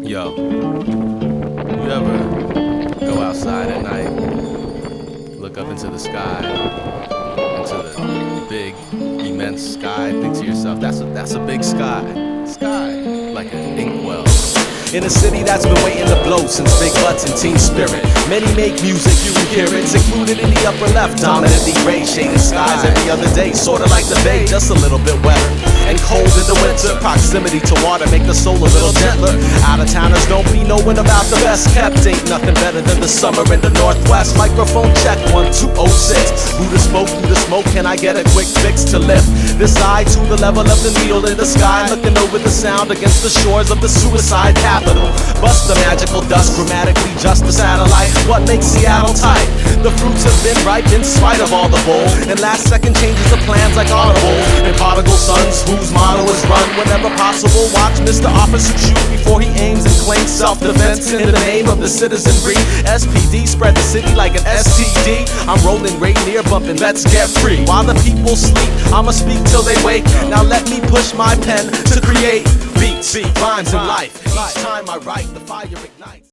Yo, you ever go outside at night, look up into the sky, into the big, immense sky, think to yourself, that's a big sky, like an inkwell. In a city that's been waiting to blow since Big Butts and Teen Spirit. Many make music, you can hear it. It's included in the upper left, dominantly gray shaded skies every other day. Sorta like the bay, just a little bit wetter and cold in the winter. Proximity to water make the soul a little gentler. Out of towners don't be knowing about the best kept. Ain't nothing better than the summer in the Northwest. Microphone check 1206. Buddha spoke through the smoke. Can I get a quick fix to lift this eye to the level of the needle in the sky? Looking over the sound against the shores of the suicide capital. Bust the magical dust, grammatically just a satellite. What makes Seattle tight? The fruits have been ripe in spite of all the bull. And last second changes the plans like audible. And prodigal sons whose motto is run whenever possible. Watch Mr. Officer shoot before he aims and claims self-defense in the name of the citizenry. SPD spread the city like an STD. I'm rolling Rainier, bumping Let's Get Free. While the people sleep, I'ma speak till they wake. Now let me push my pen to create beats, rhymes, and life. Each time I write, the fire ignites.